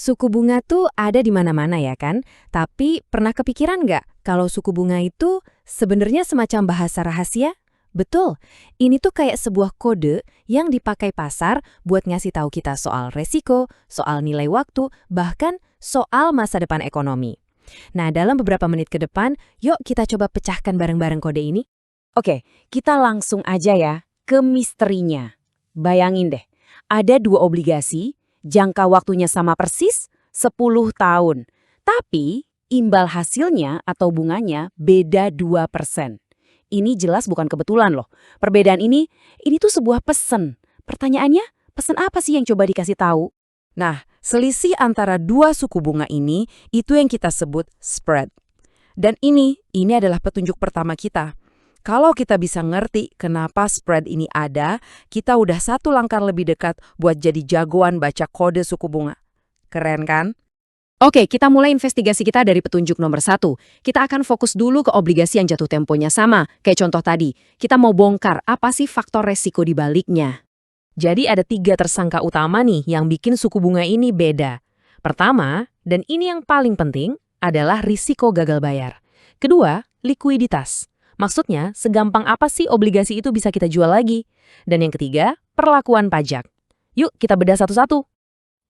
Suku bunga tuh ada di mana-mana ya kan? Tapi pernah kepikiran nggak kalau suku bunga itu sebenarnya semacam bahasa rahasia? Betul, ini tuh kayak sebuah kode yang dipakai pasar buat ngasih tahu kita soal resiko, soal nilai waktu, bahkan soal masa depan ekonomi. Nah, dalam beberapa menit ke depan, yuk kita coba pecahkan bareng-bareng kode ini. Oke, kita langsung aja ya ke misterinya. Bayangin deh, ada dua obligasi, jangka waktunya sama persis 10 tahun. Tapi imbal hasilnya atau bunganya beda 2%. Ini jelas bukan kebetulan loh. Perbedaan ini tuh sebuah pesen. Pertanyaannya, pesen apa sih yang coba dikasih tahu? Nah, selisih antara dua suku bunga ini, itu yang kita sebut spread. Dan ini adalah petunjuk pertama kita. Kalau kita bisa ngerti kenapa spread ini ada, kita udah satu langkah lebih dekat buat jadi jagoan baca kode suku bunga. Keren kan? Oke, kita mulai investigasi kita dari petunjuk nomor 1. Kita akan fokus dulu ke obligasi yang jatuh temponya sama. Kayak contoh tadi, kita mau bongkar apa sih faktor resiko di baliknya. Jadi ada 3 tersangka utama nih yang bikin suku bunga ini beda. Pertama, dan ini yang paling penting, adalah risiko gagal bayar. Kedua, likuiditas. Maksudnya, segampang apa sih obligasi itu bisa kita jual lagi? Dan yang ketiga, perlakuan pajak. Yuk kita bedah satu-satu.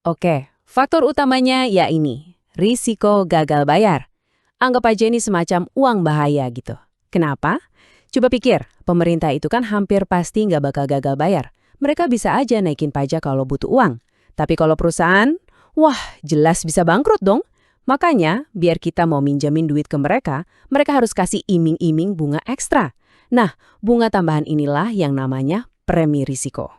Oke, faktor utamanya ya ini, risiko gagal bayar. Anggap aja ini semacam uang bahaya gitu. Kenapa? Coba pikir, pemerintah itu kan hampir pasti nggak bakal gagal bayar. Mereka bisa aja naikin pajak kalau butuh uang. Tapi kalau perusahaan, wah jelas bisa bangkrut dong. Makanya, biar kita mau minjamin duit ke mereka, mereka harus kasih iming-iming bunga ekstra. Nah, bunga tambahan inilah yang namanya premi risiko.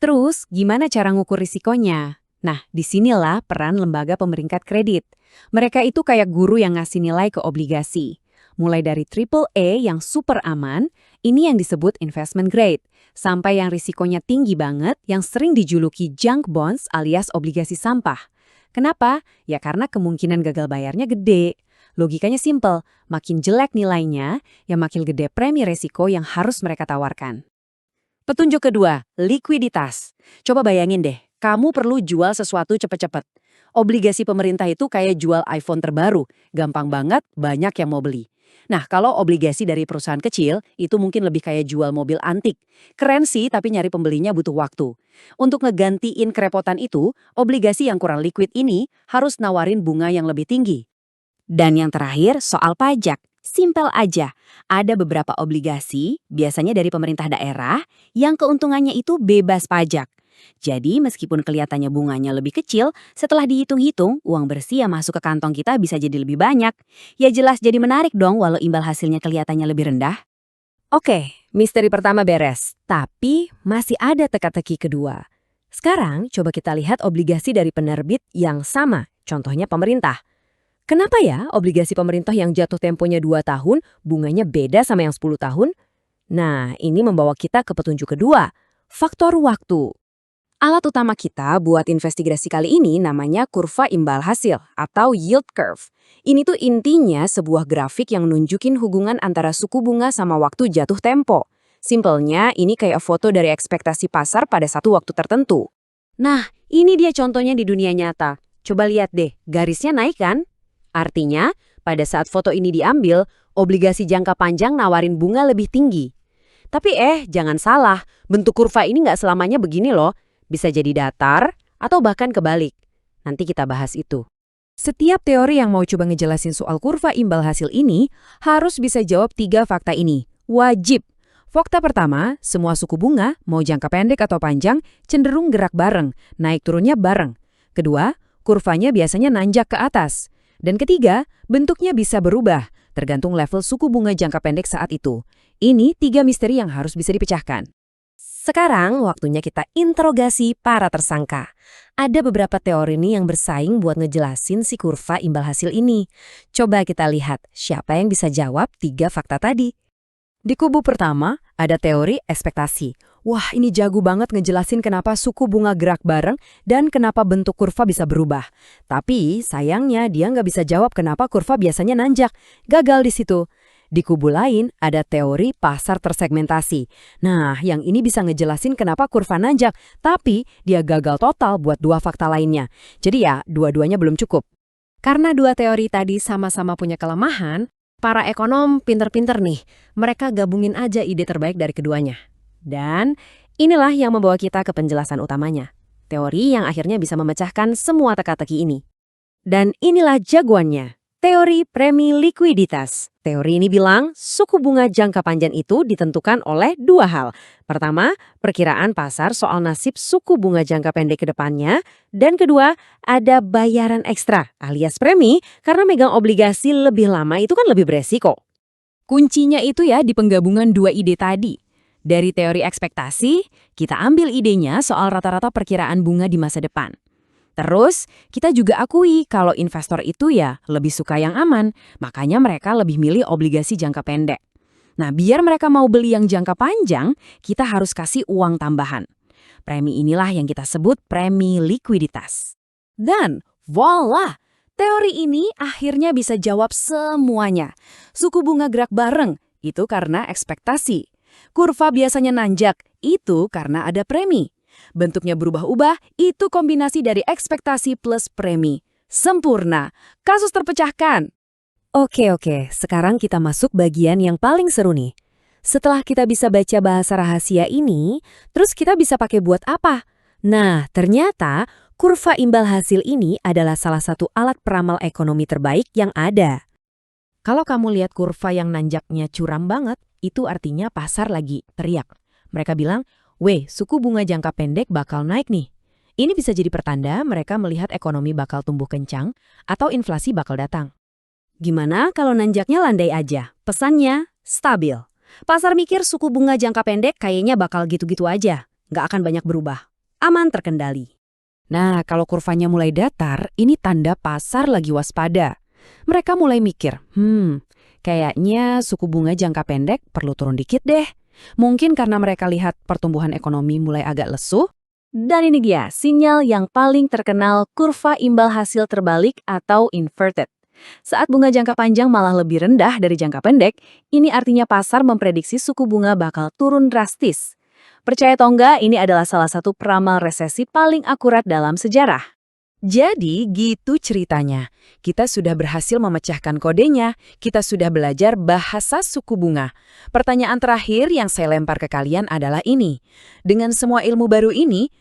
Terus, gimana cara ngukur risikonya? Nah, disinilah peran lembaga pemeringkat kredit. Mereka itu kayak guru yang ngasih nilai ke obligasi. Mulai dari AAA yang super aman, ini yang disebut investment grade, sampai yang risikonya tinggi banget, yang sering dijuluki junk bonds alias obligasi sampah. Kenapa? Ya karena kemungkinan gagal bayarnya gede. Logikanya simple, makin jelek nilainya, ya makin gede premi resiko yang harus mereka tawarkan. Petunjuk kedua, likuiditas. Coba bayangin deh, kamu perlu jual sesuatu cepet-cepet. Obligasi pemerintah itu kayak jual iPhone terbaru, gampang banget, banyak yang mau beli. Nah, kalau obligasi dari perusahaan kecil, itu mungkin lebih kayak jual mobil antik. Keren sih, tapi nyari pembelinya butuh waktu. Untuk ngegantiin kerepotan itu, obligasi yang kurang liquid ini harus nawarin bunga yang lebih tinggi. Dan yang terakhir, soal pajak. Simpel aja, ada beberapa obligasi, biasanya dari pemerintah daerah, yang keuntungannya itu bebas pajak. Jadi meskipun kelihatannya bunganya lebih kecil, setelah dihitung-hitung, uang bersih yang masuk ke kantong kita bisa jadi lebih banyak. Ya jelas jadi menarik dong walau imbal hasilnya kelihatannya lebih rendah. Oke, misteri pertama beres. Tapi masih ada teka-teki kedua. Sekarang coba kita lihat obligasi dari penerbit yang sama, contohnya pemerintah. Kenapa ya obligasi pemerintah yang jatuh temponya 2 tahun, bunganya beda sama yang 10 tahun? Nah, ini membawa kita ke petunjuk kedua, faktor waktu. Alat utama kita buat investigasi kali ini namanya kurva imbal hasil atau yield curve. Ini tuh intinya sebuah grafik yang nunjukin hubungan antara suku bunga sama waktu jatuh tempo. Simpelnya, ini kayak foto dari ekspektasi pasar pada satu waktu tertentu. Nah, ini dia contohnya di dunia nyata. Coba lihat deh, garisnya naik kan? Artinya, pada saat foto ini diambil, obligasi jangka panjang nawarin bunga lebih tinggi. Tapi jangan salah, bentuk kurva ini nggak selamanya begini loh. Bisa jadi datar, atau bahkan kebalik. Nanti kita bahas itu. Setiap teori yang mau coba ngejelasin soal kurva imbal hasil ini, harus bisa jawab 3 fakta ini. Wajib. Fakta pertama, semua suku bunga, mau jangka pendek atau panjang, cenderung gerak bareng, naik turunnya bareng. Kedua, kurvanya biasanya nanjak ke atas. Dan ketiga, bentuknya bisa berubah, tergantung level suku bunga jangka pendek saat itu. Ini 3 misteri yang harus bisa dipecahkan. Sekarang waktunya kita interogasi para tersangka. Ada beberapa teori nih yang bersaing buat ngejelasin si kurva imbal hasil ini. Coba kita lihat siapa yang bisa jawab 3 fakta tadi. Di kubu pertama, ada teori ekspektasi. Wah, ini jago banget ngejelasin kenapa suku bunga gerak bareng dan kenapa bentuk kurva bisa berubah. Tapi sayangnya dia nggak bisa jawab kenapa kurva biasanya nanjak. Gagal di situ. Di kubu lain ada teori pasar tersegmentasi. Nah, yang ini bisa ngejelasin kenapa kurva nanjak, tapi dia gagal total buat dua fakta lainnya. Jadi ya, dua-duanya belum cukup. Karena dua teori tadi sama-sama punya kelemahan, para ekonom pinter-pinter nih, mereka gabungin aja ide terbaik dari keduanya. Dan inilah yang membawa kita ke penjelasan utamanya. Teori yang akhirnya bisa memecahkan semua teka-teki ini. Dan inilah jagoannya, teori premi likuiditas. Teori ini bilang suku bunga jangka panjang itu ditentukan oleh dua hal. Pertama, perkiraan pasar soal nasib suku bunga jangka pendek ke depannya. Dan kedua, ada bayaran ekstra alias premi karena megang obligasi lebih lama itu kan lebih beresiko. Kuncinya itu ya di penggabungan dua ide tadi. Dari teori ekspektasi, kita ambil idenya soal rata-rata perkiraan bunga di masa depan. Terus, kita juga akui kalau investor itu ya lebih suka yang aman, makanya mereka lebih milih obligasi jangka pendek. Nah, biar mereka mau beli yang jangka panjang, kita harus kasih uang tambahan. Premi inilah yang kita sebut premi likuiditas. Dan voila! Teori ini akhirnya bisa jawab semuanya. Suku bunga gerak bareng, itu karena ekspektasi. Kurva biasanya nanjak, itu karena ada premi. Bentuknya berubah-ubah, itu kombinasi dari ekspektasi plus premi. Sempurna. Kasus terpecahkan. Oke, sekarang kita masuk bagian yang paling seru nih. Setelah kita bisa baca bahasa rahasia ini, terus kita bisa pakai buat apa? Nah, ternyata kurva imbal hasil ini adalah salah satu alat peramal ekonomi terbaik yang ada. Kalau kamu lihat kurva yang nanjaknya curam banget, itu artinya pasar lagi teriak. Mereka bilang, weh, suku bunga jangka pendek bakal naik nih. Ini bisa jadi pertanda mereka melihat ekonomi bakal tumbuh kencang atau inflasi bakal datang. Gimana kalau nanjaknya landai aja? Pesannya stabil. Pasar mikir suku bunga jangka pendek kayaknya bakal gitu-gitu aja. Nggak akan banyak berubah. Aman terkendali. Nah, kalau kurvanya mulai datar, ini tanda pasar lagi waspada. Mereka mulai mikir, kayaknya suku bunga jangka pendek perlu turun dikit deh. Mungkin karena mereka lihat pertumbuhan ekonomi mulai agak lesu. Dan ini dia sinyal yang paling terkenal kurva imbal hasil terbalik atau inverted. Saat bunga jangka panjang malah lebih rendah dari jangka pendek, ini artinya pasar memprediksi suku bunga bakal turun drastis. Percaya atau enggak, ini adalah salah satu peramal resesi paling akurat dalam sejarah. Jadi gitu ceritanya. Kita sudah berhasil memecahkan kodenya, kita sudah belajar bahasa suku bunga. Pertanyaan terakhir yang saya lempar ke kalian adalah ini. Dengan semua ilmu baru ini,